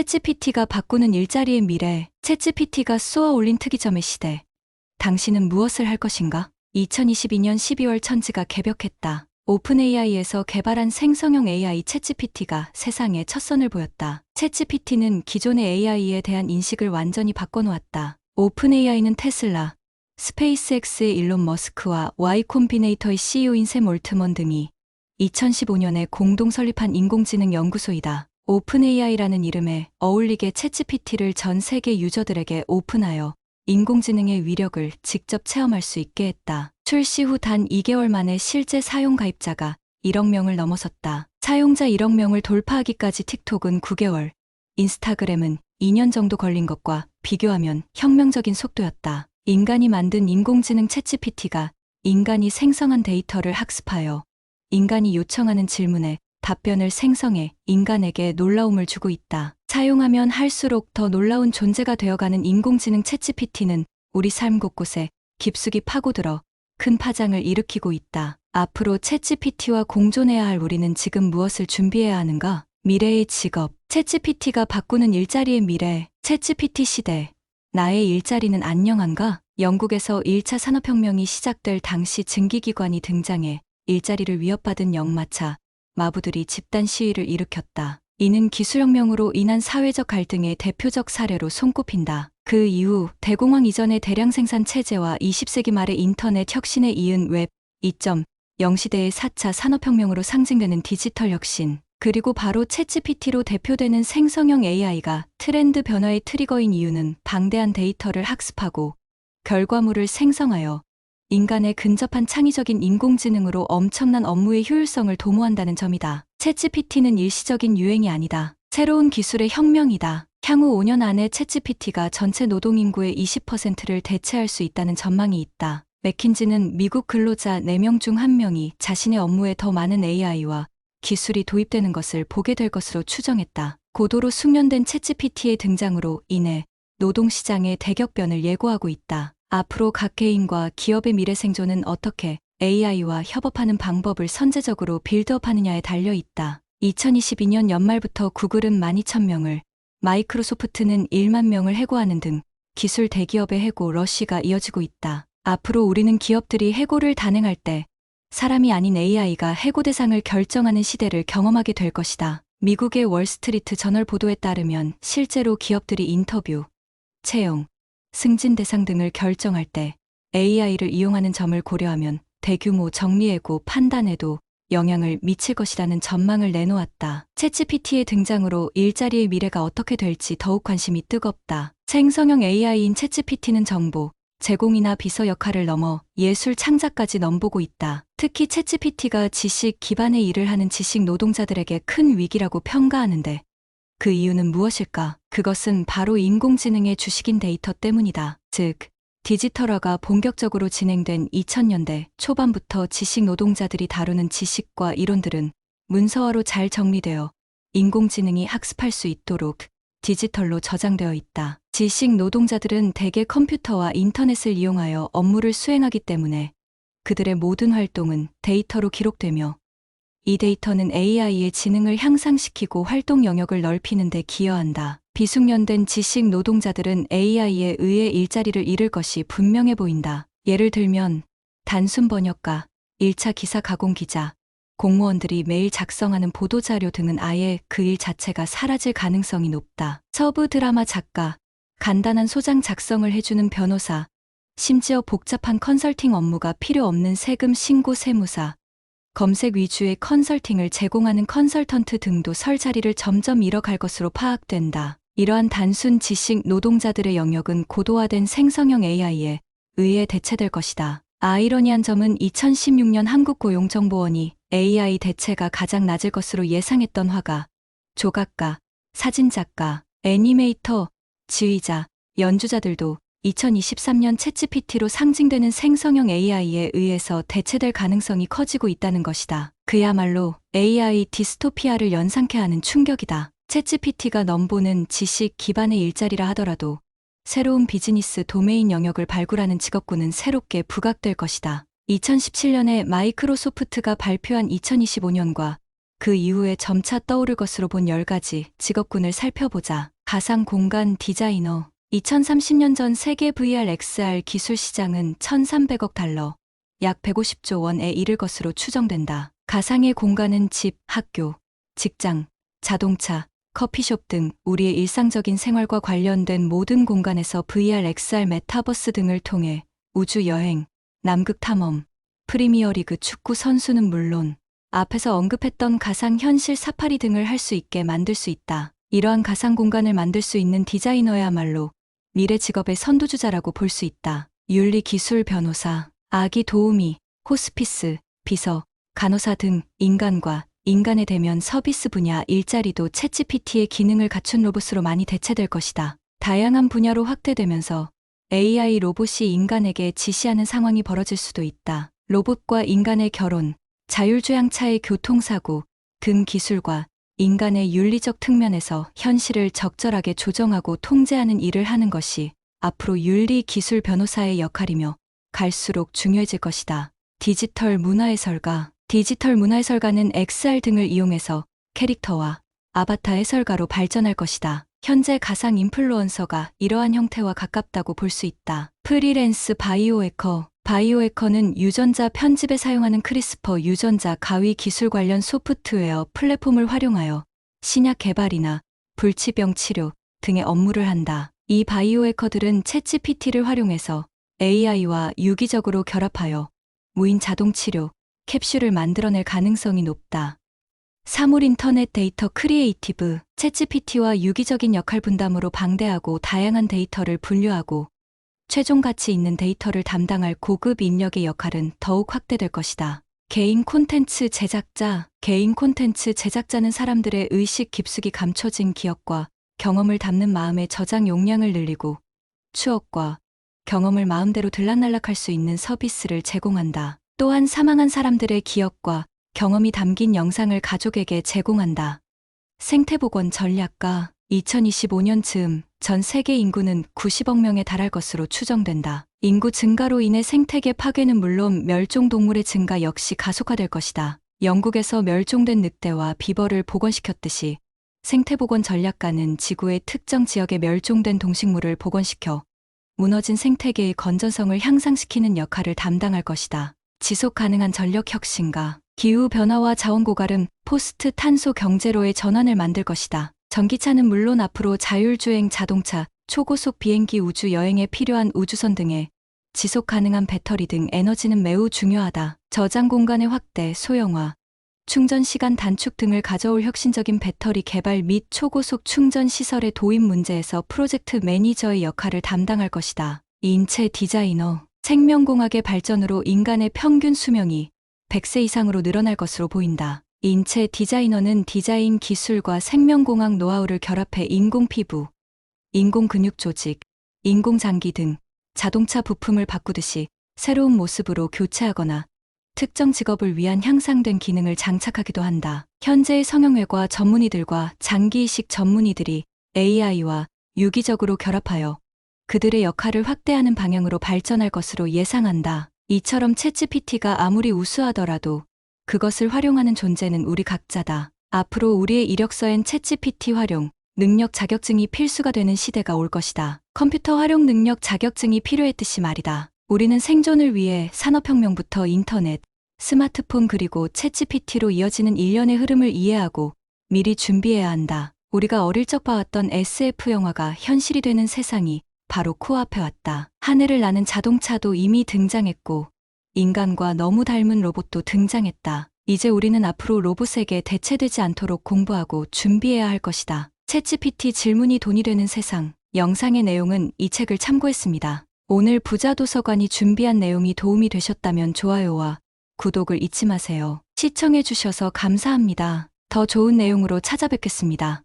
챗GPT가 바꾸는 일자리의 미래, 챗GPT가 쏘아 올린 특이점의 시대. 당신은 무엇을 할 것인가? 2022년 12월 천지가 개벽했다. 오픈 AI에서 개발한 생성형 AI 챗GPT가 세상에 첫 선을 보였다. 챗GPT는 기존의 AI에 대한 인식을 완전히 바꿔놓았다. 오픈 AI는 테슬라, 스페이스X의 일론 머스크와 Y 콤비네이터의 CEO인 샘 올트먼 등이 2015년에 공동 설립한 인공지능 연구소이다. 오픈 AI라는 이름에 어울리게 챗GPT를 전 세계 유저들에게 오픈하여 인공지능의 위력을 직접 체험할 수 있게 했다. 출시 후 단 2개월 만에 실제 사용 가입자가 1억 명을 넘어섰다. 사용자 1억 명을 돌파하기까지 틱톡은 9개월, 인스타그램은 2년 정도 걸린 것과 비교하면 혁명적인 속도였다. 인간이 만든 인공지능 챗GPT가 인간이 생성한 데이터를 학습하여 인간이 요청하는 질문에 답변을 생성해 인간에게 놀라움을 주고 있다. 사용하면 할수록 더 놀라운 존재가 되어가는 인공지능 챗GPT는 우리 삶 곳곳에 깊숙이 파고들어 큰 파장을 일으키고 있다. 앞으로 챗GPT와 공존해야 할 우리는 지금 무엇을 준비해야 하는가? 미래의 직업, 챗GPT가 바꾸는 일자리의 미래, 챗GPT 시대. 나의 일자리는 안녕한가? 영국에서 1차 산업혁명이 시작될 당시 증기기관이 등장해 일자리를 위협받은 역마차, 마부들이 집단 시위를 일으켰다. 이는 기술혁명으로 인한 사회적 갈등의 대표적 사례로 손꼽힌다. 그 이후 대공황 이전의 대량 생산 체제와 20세기 말의 인터넷 혁신에 이은 웹 2.0 시대의 4차 산업혁명으로 상징되는 디지털 혁신, 그리고 바로 챗GPT로 대표되는 생성형 AI가 트렌드 변화의 트리거인 이유는 방대한 데이터를 학습하고 결과물을 생성하여 인간에 근접한 창의적인 인공지능으로 엄청난 업무의 효율성을 도모한다는 점이다. 챗GPT는 일시적인 유행이 아니다. 새로운 기술의 혁명이다. 향후 5년 안에 챗GPT가 전체 노동인구의 20%를 대체할 수 있다는 전망이 있다. 맥킨지는 미국 근로자 4명 중 1명이 자신의 업무에 더 많은 AI와 기술이 도입되는 것을 보게 될 것으로 추정했다. 고도로 숙련된 챗GPT의 등장으로 인해 노동시장의 대격변을 예고하고 있다. 앞으로 각 개인과 기업의 미래 생존은 어떻게 AI와 협업하는 방법을 선제적으로 빌드업하느냐에 달려 있다. 2022년 연말부터 구글은 12,000명을, 마이크로소프트는 1만 명을 해고하는 등 기술 대기업의 해고 러쉬가 이어지고 있다. 앞으로 우리는 기업들이 해고를 단행할 때 사람이 아닌 AI가 해고 대상을 결정하는 시대를 경험하게 될 것이다. 미국의 월스트리트 저널 보도에 따르면 실제로 기업들이 인터뷰, 채용, 승진 대상 등을 결정할 때 AI를 이용하는 점을 고려하면 대규모 정리해고 판단에도 영향을 미칠 것이라는 전망을 내놓았다. 챗GPT의 등장으로 일자리의 미래가 어떻게 될지 더욱 관심이 뜨겁다. 생성형 AI인 챗GPT는 정보 제공이나 비서 역할을 넘어 예술 창작까지 넘보고 있다. 특히 챗GPT가 지식 기반의 일을 하는 지식 노동자들에게 큰 위기라고 평가하는데 그 이유는 무엇일까? 그것은 바로 인공지능의 주식인 데이터 때문이다. 즉, 디지털화가 본격적으로 진행된 2000년대 초반부터 지식 노동자들이 다루는 지식과 이론들은 문서화로 잘 정리되어 인공지능이 학습할 수 있도록 디지털로 저장되어 있다. 지식 노동자들은 대개 컴퓨터와 인터넷을 이용하여 업무를 수행하기 때문에 그들의 모든 활동은 데이터로 기록되며 이 데이터는 AI의 지능을 향상시키고 활동 영역을 넓히는 데 기여한다. 비숙련된 지식 노동자들은 AI에 의해 일자리를 잃을 것이 분명해 보인다. 예를 들면 단순 번역가, 1차 기사 가공 기자, 공무원들이 매일 작성하는 보도자료 등은 아예 그 일 자체가 사라질 가능성이 높다. 서브 드라마 작가, 간단한 소장 작성을 해주는 변호사, 심지어 복잡한 컨설팅 업무가 필요 없는 세금 신고 세무사, 검색 위주의 컨설팅을 제공하는 컨설턴트 등도 설 자리를 점점 잃어갈 것으로 파악된다. 이러한 단순 지식 노동자들의 영역은 고도화된 생성형 AI에 의해 대체될 것이다. 아이러니한 점은 2016년 한국고용정보원이 AI 대체가 가장 낮을 것으로 예상했던 화가, 조각가, 사진작가, 애니메이터, 지휘자, 연주자들도 2023년 챗GPT로 상징되는 생성형 AI에 의해서 대체될 가능성이 커지고 있다는 것이다. 그야말로 AI 디스토피아를 연상케 하는 충격이다. 챗GPT가 넘보는 지식 기반의 일자리라 하더라도 새로운 비즈니스 도메인 영역을 발굴하는 직업군은 새롭게 부각될 것이다. 2017년에 마이크로소프트가 발표한 2025년과 그 이후에 점차 떠오를 것으로 본 10가지 직업군을 살펴보자. 가상 공간 디자이너. 2030년 전 세계 VR XR 기술 시장은 1,300억 달러, 약 150조 원에 이를 것으로 추정된다. 가상의 공간은 집, 학교, 직장, 자동차, 커피숍 등 우리의 일상적인 생활과 관련된 모든 공간에서 VR, XR, 메타버스 등을 통해 우주 여행, 남극 탐험, 프리미어리그 축구 선수는 물론 앞에서 언급했던 가상현실 사파리 등을 할 수 있게 만들 수 있다. 이러한 가상 공간을 만들 수 있는 디자이너야말로 미래 직업의 선두주자라고 볼 수 있다. 윤리 기술 변호사, 아기 도우미, 호스피스, 비서, 간호사 등 인간과 인간의 대면 서비스 분야 일자리도 챗GPT의 기능을 갖춘 로봇으로 많이 대체될 것이다. 다양한 분야로 확대되면서 AI 로봇이 인간에게 지시하는 상황이 벌어질 수도 있다. 로봇과 인간의 결혼, 자율주행차의 교통사고 등 기술과 인간의 윤리적 측면에서 현실을 적절하게 조정하고 통제하는 일을 하는 것이 앞으로 윤리 기술 변호사의 역할이며 갈수록 중요해질 것이다. 디지털 문화해설가. 디지털 문화해설가는 XR 등을 이용해서 캐릭터와 아바타 해설가로 발전할 것이다. 현재 가상 인플루언서가 이러한 형태와 가깝다고 볼 수 있다. 프리랜스 바이오해커. 바이오해커는 유전자 편집에 사용하는 크리스퍼 유전자 가위 기술 관련 소프트웨어 플랫폼을 활용하여 신약 개발이나 불치병 치료 등의 업무를 한다. 이 바이오해커들은 챗GPT를 활용해서 AI와 유기적으로 결합하여 무인 자동 치료, 캡슐을 만들어낼 가능성이 높다. 사물 인터넷 데이터 크리에이티브. 챗GPT와 유기적인 역할 분담으로 방대하고 다양한 데이터를 분류하고 최종 가치 있는 데이터를 담당할 고급 인력의 역할은 더욱 확대될 것이다. 개인 콘텐츠 제작자. 개인 콘텐츠 제작자는 사람들의 의식 깊숙이 감춰진 기억과 경험을 담는 마음의 저장 용량을 늘리고 추억과 경험을 마음대로 들락날락할 수 있는 서비스를 제공한다. 또한 사망한 사람들의 기억과 경험이 담긴 영상을 가족에게 제공한다. 생태보건 전략가. 2025년 즈음 전 세계 인구는 90억 명에 달할 것으로 추정된다. 인구 증가로 인해 생태계 파괴는 물론 멸종동물의 증가 역시 가속화될 것이다. 영국에서 멸종된 늑대와 비버를 복원시켰듯이 생태복원 전략가는 지구의 특정 지역에 멸종된 동식물을 복원시켜 무너진 생태계의 건전성을 향상시키는 역할을 담당할 것이다. 지속 가능한 전력 혁신가. 기후변화와 자원 고갈은 포스트 탄소 경제로의 전환을 만들 것이다. 전기차는 물론 앞으로 자율주행 자동차, 초고속 비행기 우주 여행에 필요한 우주선 등의 지속 가능한 배터리 등 에너지는 매우 중요하다. 저장 공간의 확대, 소형화, 충전 시간 단축 등을 가져올 혁신적인 배터리 개발 및 초고속 충전 시설의 도입 문제에서 프로젝트 매니저의 역할을 담당할 것이다. 인체 디자이너. 생명공학의 발전으로 인간의 평균 수명이 100세 이상으로 늘어날 것으로 보인다. 인체 디자이너는 디자인 기술과 생명공학 노하우를 결합해 인공 피부, 인공 근육 조직, 인공 장기 등 자동차 부품을 바꾸듯이 새로운 모습으로 교체하거나 특정 직업을 위한 향상된 기능을 장착하기도 한다. 현재의 성형외과 전문의들과 장기이식 전문의들이 AI와 유기적으로 결합하여 그들의 역할을 확대하는 방향으로 발전할 것으로 예상한다. 이처럼 챗GPT가 아무리 우수하더라도 그것을 활용하는 존재는 우리 각자다. 앞으로 우리의 이력서엔 챗GPT 활용, 능력 자격증이 필수가 되는 시대가 올 것이다. 컴퓨터 활용 능력 자격증이 필요했듯이 말이다. 우리는 생존을 위해 산업혁명부터 인터넷, 스마트폰 그리고 챗GPT로 이어지는 일련의 흐름을 이해하고 미리 준비해야 한다. 우리가 어릴 적 봐왔던 SF 영화가 현실이 되는 세상이 바로 코앞에 왔다. 하늘을 나는 자동차도 이미 등장했고 인간과 너무 닮은 로봇도 등장했다. 이제 우리는 앞으로 로봇에게 대체되지 않도록 공부하고 준비해야 할 것이다. 챗GPT 질문이 돈이 되는 세상. 영상의 내용은 이 책을 참고했습니다. 오늘 부자도서관이 준비한 내용이 도움이 되셨다면 좋아요와 구독을 잊지 마세요. 시청해주셔서 감사합니다. 더 좋은 내용으로 찾아뵙겠습니다.